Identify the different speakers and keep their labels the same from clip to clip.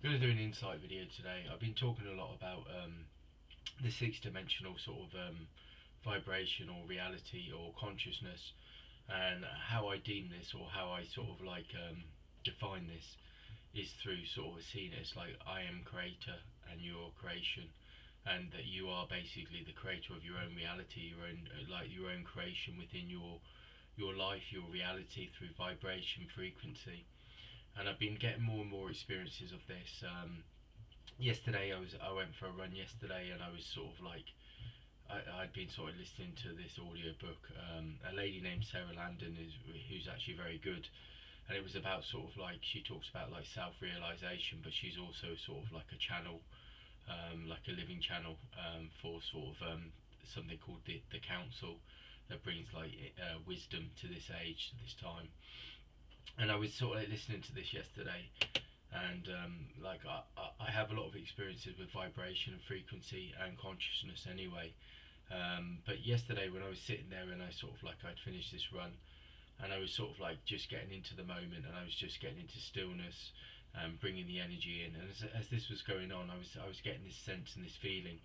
Speaker 1: Going to do an insight video today. I've been talking a lot about the six-dimensional sort of vibration or reality or consciousness, and how I deem this, or how I sort of define this, is through sort of seeing it as like I am creator and you're creation, and that you are basically the creator of your own reality, your own creation within your life, your reality through vibration, frequency. And I've been getting more and more experiences of this. Yesterday, I went for a run yesterday, and I was sort of like I'd been sort of listening to this audio book. A lady named Sarah Landon who's actually very good, and it was about sort of like, she talks about like self-realization, but she's also sort of like a channel, like a living channel, for sort of something called the council, that brings like wisdom to this age, to this time. And I was sort of like listening to this yesterday, and I have a lot of experiences with vibration and frequency and consciousness anyway. But yesterday when I was sitting there, and I sort of like, I'd finished this run, and I was sort of like just getting into the moment, and I was just getting into stillness and bringing the energy in. And as this was going on, I was getting this sense and this feeling,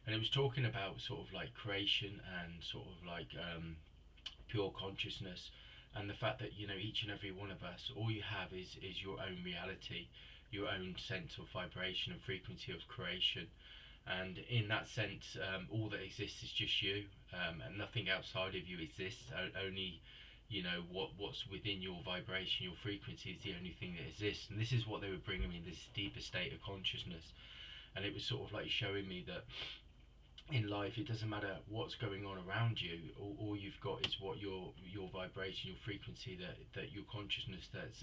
Speaker 1: and it was talking about sort of like creation and sort of like pure consciousness, and the fact that, each and every one of us, all you have is your own reality, your own sense of vibration and frequency of creation. And in that sense, all that exists is just you, and nothing outside of you exists. Only, what's within your vibration, your frequency, is the only thing that exists. And this is what they were bringing me, this deeper state of consciousness. And it was sort of like showing me that in life, it doesn't matter what's going on around you. All you've got is what your vibration, your frequency, that your consciousness that's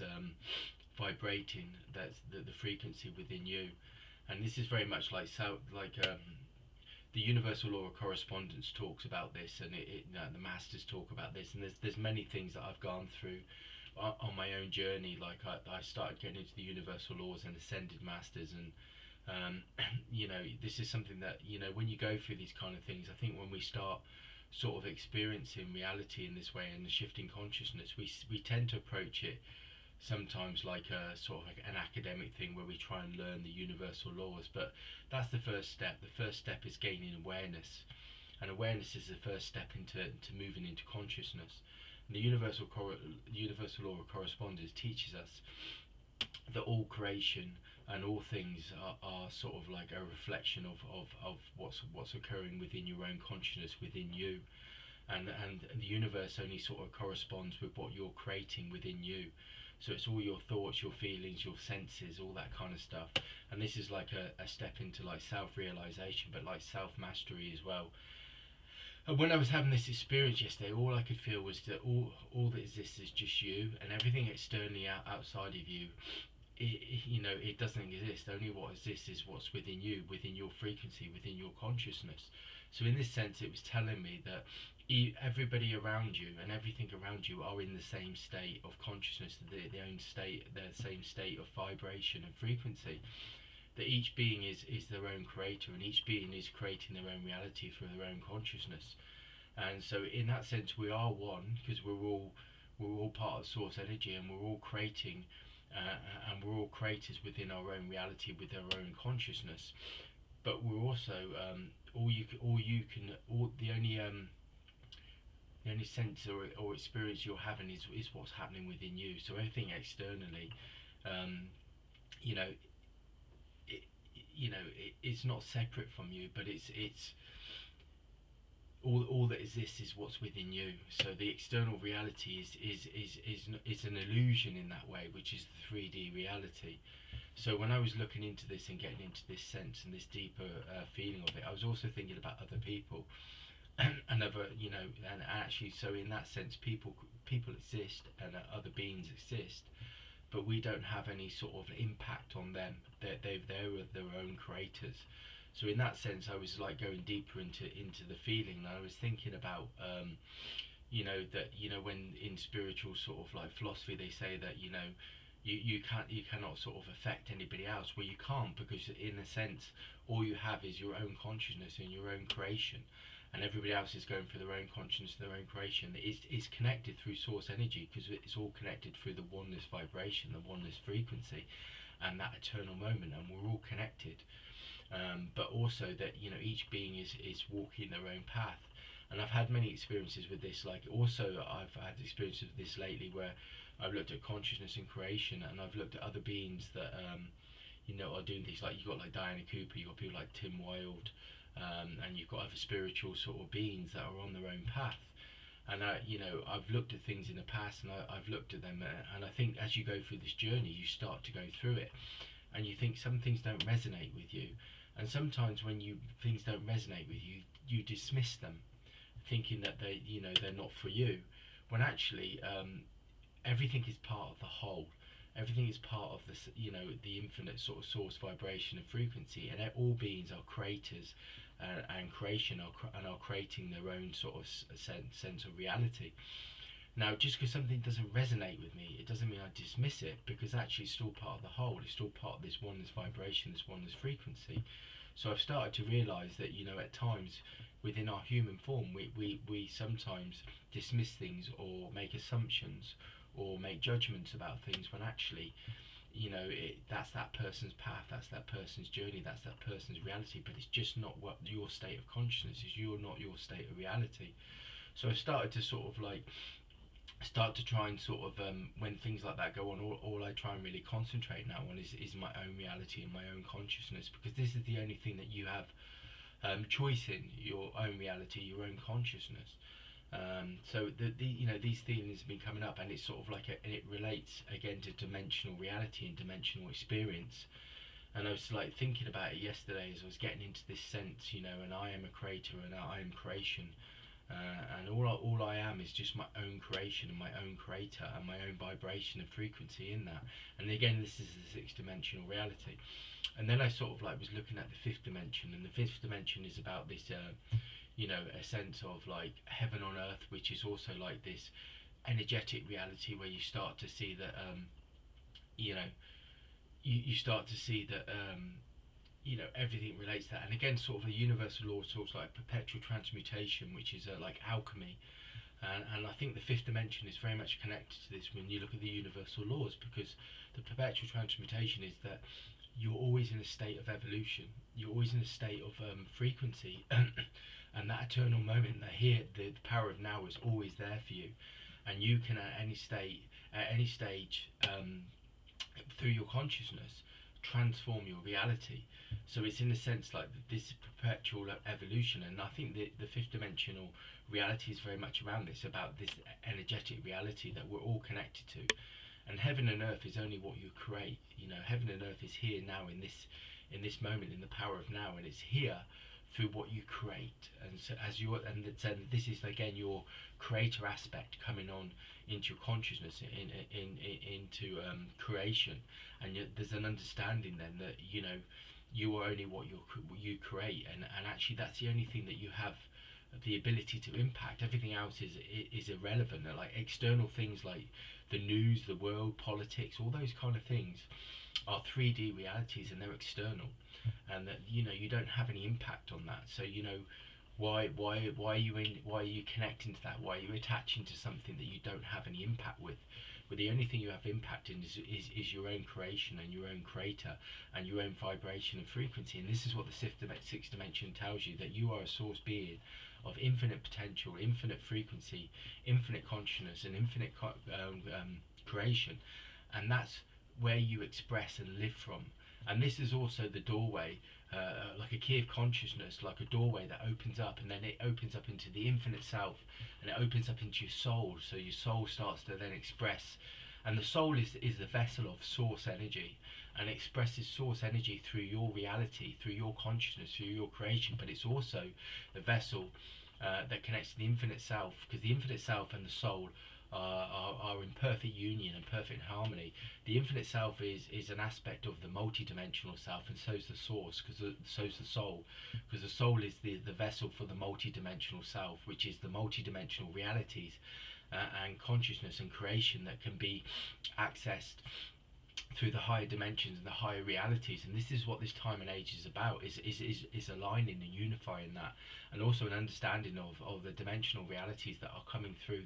Speaker 1: vibrating, that's the frequency within you. And this is very much like the universal law of correspondence talks about this, and the masters talk about this. And there's many things that I've gone through on my own journey. Like I started getting into the universal laws and ascended masters, and this is something that, when you go through these kind of things, I think when we start sort of experiencing reality in this way, and the shifting consciousness, we tend to approach it sometimes like a sort of like an academic thing, where we try and learn the universal laws. But that's the first step. The first step is gaining awareness, and awareness is the first step into moving into consciousness. And the universal law of correspondence teaches us that all creation and all things are sort of like a reflection of what's occurring within your own consciousness, within you. And the universe only sort of corresponds with what you're creating within you. So it's all your thoughts, your feelings, your senses, all that kind of stuff. And this is like a step into like self-realization, but like self-mastery as well. And when I was having this experience yesterday, all I could feel was that all that exists is just you, and everything externally outside of you, it doesn't exist. Only what exists is what's within you, within your frequency, within your consciousness. So in this sense, it was telling me that everybody around you and everything around you are in the same state of consciousness, the same state of vibration and frequency. That each being is their own creator, and each being is creating their own reality through their own consciousness. And so in that sense, we are one, because we're all part of source energy, and we're all creating, and we're all creators within our own reality, with our own consciousness. But we're also, the only sense or experience you're having is what's happening within you. So everything externally, um, you know it's not separate from you, but it's all that exists is what's within you. So the external reality is an illusion in that way, which is the 3D reality. So when I was looking into this and getting into this sense and this deeper feeling of it, I was also thinking about other people, and other, and actually, so in that sense, people exist, and other beings exist, but we don't have any sort of impact on them. They're their own creators. So in that sense, I was like going deeper into the feeling, and I was thinking about, that, when in spiritual sort of like philosophy, they say that, you cannot sort of affect anybody else. Well, you can't, because in a sense, all you have is your own consciousness and your own creation, and everybody else is going through their own consciousness, their own creation. It's connected through source energy, because it's all connected through the oneness vibration, the oneness frequency. and that eternal moment, and we're all connected. But also that, you know, each being is walking their own path. And I've had many experiences with this. Like, also I've had experiences with this lately where I've looked at consciousness and creation, and I've looked at other beings that you know, are doing things like, you've got like Diana Cooper, you've got people like Tim Wilde, and you've got other spiritual sort of beings that are on their own path. And you know, I've looked at things in the past, and I've looked at them, and I think as you go through this journey, you start to go through it, and you think some things don't resonate with you, and sometimes when things don't resonate with you, you dismiss them, thinking that they, you know, they're not for you, when actually everything is part of the whole. Everything is part of this, you know, the infinite sort of source, vibration, and frequency, and all beings are creators, and creation and are creating their own sort of sense of reality. Now, just because something doesn't resonate with me, it doesn't mean I dismiss it, because actually it's still part of the whole. It's still part of this oneness vibration, this oneness frequency. So I've started to realise that, you know, at times within our human form, we sometimes dismiss things or make assumptions or make judgments about things, when actually, you know, that's that person's path, that's that person's journey, that's that person's reality, but it's just not what your state of consciousness is. You're not your state of reality. So I've started to sort of like start to try and sort of when things like that go on, all I try and really concentrate now on is my own reality and my own consciousness, because this is the only thing that you have choice in, your own reality, your own consciousness. So the you know, these feelings have been coming up, and it's sort of like and it relates again to dimensional reality and dimensional experience. And I was like thinking about it yesterday as I was getting into this sense, you know, and I am a creator and I am creation, and all I am is just my own creation and my own creator and my own vibration and frequency in that. And again, this is the sixth dimensional reality. And then I sort of like was looking at the fifth dimension, and the fifth dimension is about this you know, a sense of like heaven on earth, which is also like this energetic reality where you start to see that you know, you start to see that you know, everything relates to that. And again, sort of a universal law talks like perpetual transmutation, which is like alchemy. And I think the fifth dimension is very much connected to this when you look at the universal laws, because the perpetual transmutation is that you're always in a state of evolution, you're always in a state of frequency, and that eternal moment, that here, the power of now is always there for you, and you can at any stage, through your consciousness, transform your reality. So it's in a sense like this perpetual evolution, and I think the fifth dimensional reality is very much around this, about this energetic reality that we're all connected to. And heaven and earth is only what you create. You know, heaven and earth is here now in this moment, in the power of now, and it's here through what you create. And so as you and this is again your creator aspect coming on into your consciousness, into creation. And there's an understanding then that, you know, you are only what you create, and actually that's the only thing that you have the ability to impact. Everything else is irrelevant. They're like external things like the news, the world, politics, all those kind of things are 3D realities, and they're external, and that, you know, you don't have any impact on that. So, you know, why are you connecting to that? Why are you attaching to something that you don't have any impact with? But the only thing you have impact in is your own creation and your own creator and your own vibration and frequency. And this is what the sixth dimension tells you, that you are a source being of infinite potential, infinite frequency, infinite consciousness, and infinite creation. And that's where you express and live from. And this is also the doorway, like a key of consciousness, like a doorway that opens up, and then it opens up into the infinite self, and it opens up into your soul. So your soul starts to then express, and the soul is the vessel of source energy, and expresses source energy through your reality, through your consciousness, through your creation. But it's also the vessel that connects to the infinite self, because the infinite self and the soul are in perfect union and perfect harmony. The infinite self is an aspect of the multi-dimensional self, and so is the source, because so is the soul, because the soul is the vessel for the multi-dimensional self, which is the multi-dimensional realities and consciousness and creation that can be accessed through the higher dimensions and the higher realities. And this is what this time and age is about, is aligning and unifying that, and also an understanding of the dimensional realities that are coming through,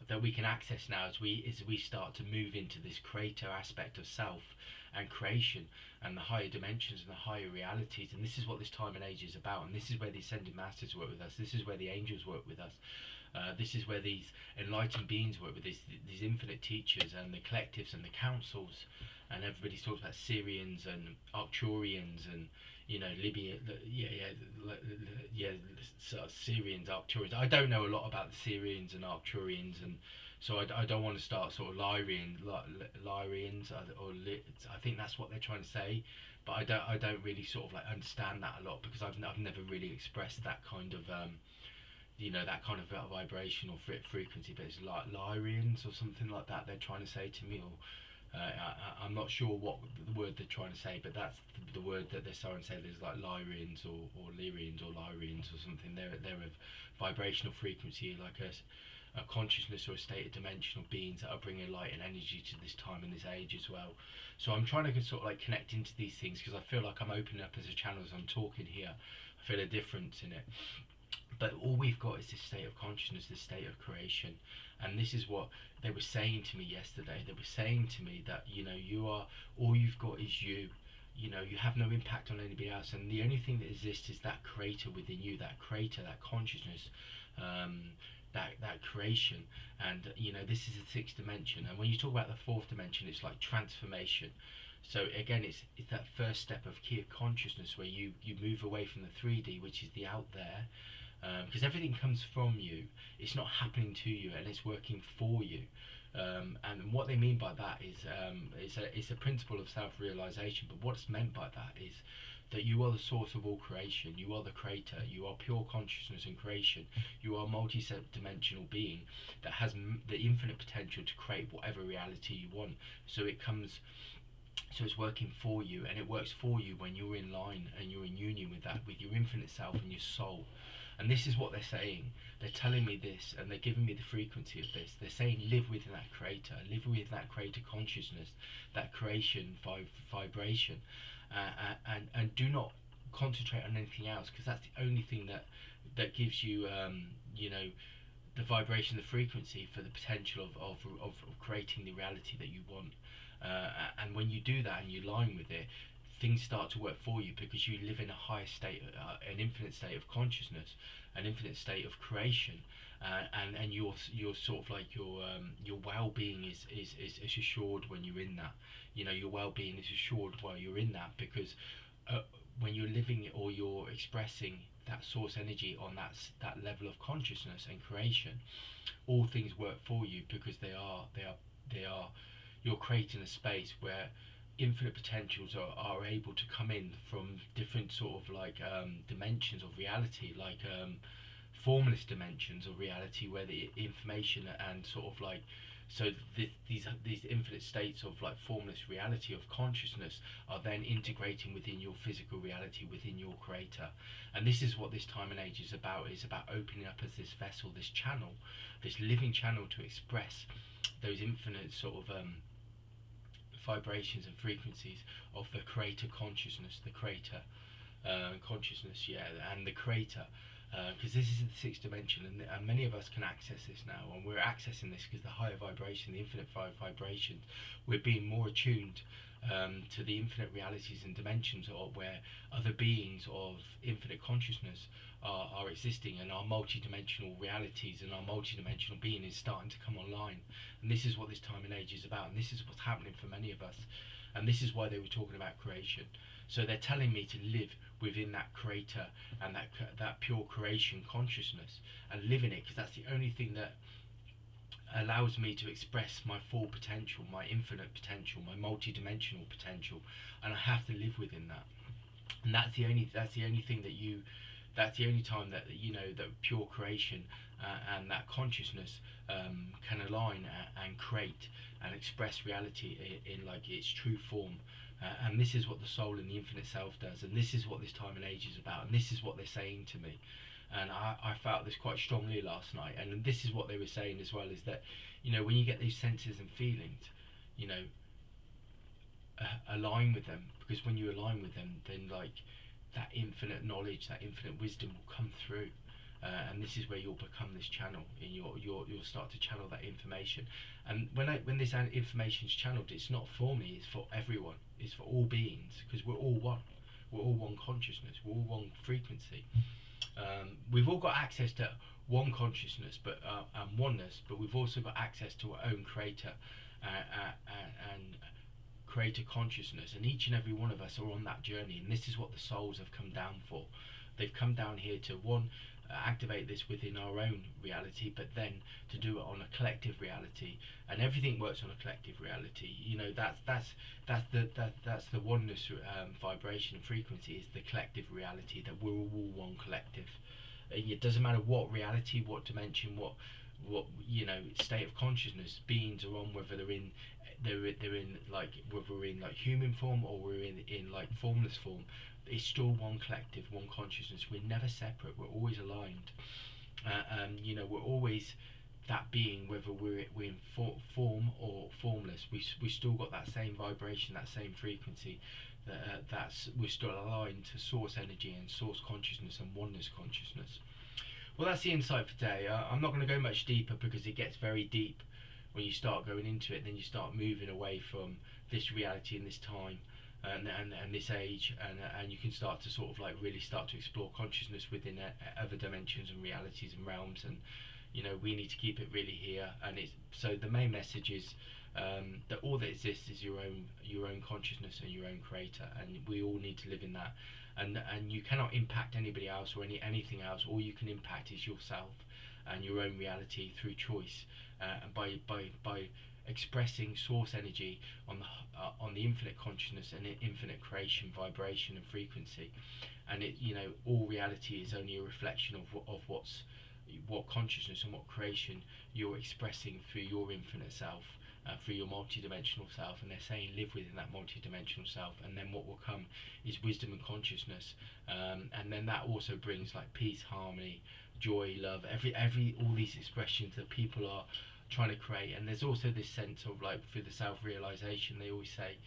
Speaker 1: that we can access now as we start to move into this creator aspect of self and creation, and the higher dimensions and the higher realities. And this is what this time and age is about, and this is where the ascended masters work with us, this is where the angels work with us, this is where these enlightened beings work with these infinite teachers and the collectives and the councils. And everybody talks about Syrians and Arcturians and, you know, Libya, Syrians, Arcturians. I don't know a lot about the Syrians and Arcturians, and so I don't want to start sort of Lyrians, I think that's what they're trying to say, but I don't really sort of like understand that a lot, because I've never really expressed that kind of that kind of vibration or frequency. But it's like Lyrians or something like that they're trying to say to me, or I'm not sure what the word they're trying to say, but that's the word that they're trying to say. There's like Lyrians or Lyrians or Lyrians or something. They're a vibrational frequency, like a consciousness or a state of dimensional beings that are bringing light and energy to this time and this age as well. So I'm trying to sort of like connect into these things, because I feel like I'm opening up as a channel as I'm talking here. I feel a difference in it. But all we've got is this state of consciousness, this state of creation. And this is what they were saying to me yesterday. They were saying to me that, all you've got is you. You have no impact on anybody else, and the only thing that exists is that creator within you, that creator, that consciousness, that creation. And this is the sixth dimension. And when you talk about the fourth dimension, it's like transformation. So again, it's that first step of key consciousness, where you move away from the 3D, which is the out there, because everything comes from you. It's not happening to you, and it's working for you. And what they mean by that is it's a principle of self-realization. But what's meant by that is that you are the source of all creation. You are the creator. You are pure consciousness and creation. You are a multi-dimensional being that has the infinite potential to create whatever reality you want. So it's working for you, and it works for you when you're in line and you're in union with that, with your infinite self and your soul. And this is what they're saying. They're telling me this, and they're giving me the frequency of this. They're saying live within that creator, live with that creator consciousness, that creation vibration, and do not concentrate on anything else, because that's the only thing that gives you the vibration, the frequency for the potential of creating the reality that you want. And when you do that and you align with it, things start to work for you, because you live in a higher state, an infinite state of consciousness, an infinite state of creation, and your sort of like your well-being is assured when you're in that. Your well-being is assured while you're in that, because when you're living it, or you're expressing that source energy on that level of consciousness and creation, all things work for you, because they are you're creating a space where infinite potentials are able to come in from different sort of like dimensions of reality, like formless dimensions of reality, where the information and sort of like, so these infinite states of like formless reality of consciousness are then integrating within your physical reality, within your creator. And this is what this time and age is about. It's about opening up as this vessel, this channel, this living channel, to express those infinite sort of vibrations and frequencies of the creator consciousness, the creator consciousness, and the creator, because this is the sixth dimension, and many of us can access this now, and we're accessing this because the higher vibration, the infinite vibrations, we're being more attuned to the infinite realities and dimensions, of where other beings of infinite consciousness are existing, and our multi-dimensional realities and our multi-dimensional being is starting to come online. And this is what this time and age is about, and this is what's happening for many of us, and this is why they were talking about creation. So they're telling me to live within that creator and that pure creation consciousness, and live in it, because that's the only thing that allows me to express my full potential, my infinite potential, my multi-dimensional potential, and I have to live within that. And that's the only thing that's the only time that that pure creation and that consciousness can align and create and express reality in like its true form. And this is what the soul and the infinite self does, and this is what this time and age is about, and this is what they're saying to me. And I felt this quite strongly last night, and this is what they were saying as well, is that when you get these senses and feelings, align with them, because when you align with them, then like that infinite knowledge, that infinite wisdom will come through. And this is where you'll become this channel, and you'll start to channel that information. And when this information is channeled, it's not for me; it's for everyone. It's for all beings, because we're all one. We're all one consciousness. We're all one frequency. We've all got access to one consciousness, but and oneness. But we've also got access to our own creator and creator consciousness. And each and every one of us are on that journey. And this is what the souls have come down for. They've come down here to activate this within our own reality, but then to do it on a collective reality. And everything works on a collective reality. You know, that's the oneness vibration and frequency, is the collective reality, that we're all one collective. It doesn't matter what reality, what dimension, what you know, state of consciousness beings are on, whether they're in like, whether we're in like human form or we're in like formless form. It's still one collective, one consciousness. We're never separate. We're always aligned. You know, we're always that being, whether we're in form or formless. We still got that same vibration, that same frequency. We're still aligned to source energy and source consciousness and oneness consciousness. Well, that's the insight for today. I'm not going to go much deeper, because it gets very deep when you start going into it. Then you start moving away from this reality and this time and this age, and you can start to sort of like really start to explore consciousness within other dimensions and realities and realms. And you know, we need to keep it really here. And it's so the main message is that all that exists is your own consciousness and your own creator, and we all need to live in that. And you cannot impact anybody else or anything else. All you can impact is yourself and your own reality through choice, and by expressing source energy on the infinite consciousness and infinite creation, vibration and frequency. And it, you know, all reality is only a reflection of what consciousness and what creation you're expressing through your infinite self, through your multi-dimensional self. And they're saying live within that multi-dimensional self, and then what will come is wisdom and consciousness, and then that also brings like peace, harmony, joy, love, every all these expressions that people are trying to create. And there's also this sense of like, through the self-realization, they always say,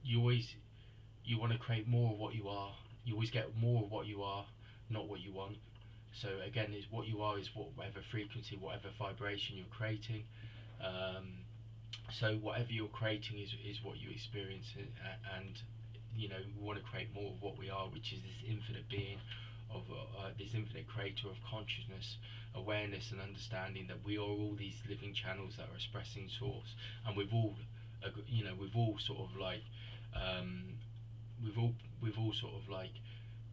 Speaker 1: you want to create more of what you are. You always get more of what you are, not what you want. So again, is what you are is whatever frequency, whatever vibration you're creating. So whatever you're creating is what you experience. And you know, we want to create more of what we are, which is this infinite being of this infinite creator of consciousness, awareness and understanding, that we are all these living channels that are expressing source. And we've all you know, we've all sort of like we've all sort of like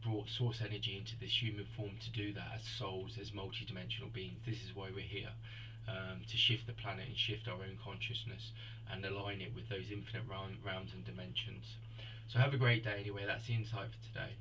Speaker 1: brought source energy into this human form to do that as souls, as multi-dimensional beings. This is why we're here, to shift the planet and shift our own consciousness and align it with those infinite realms and dimensions. So have a great day anyway. That's the insight for today.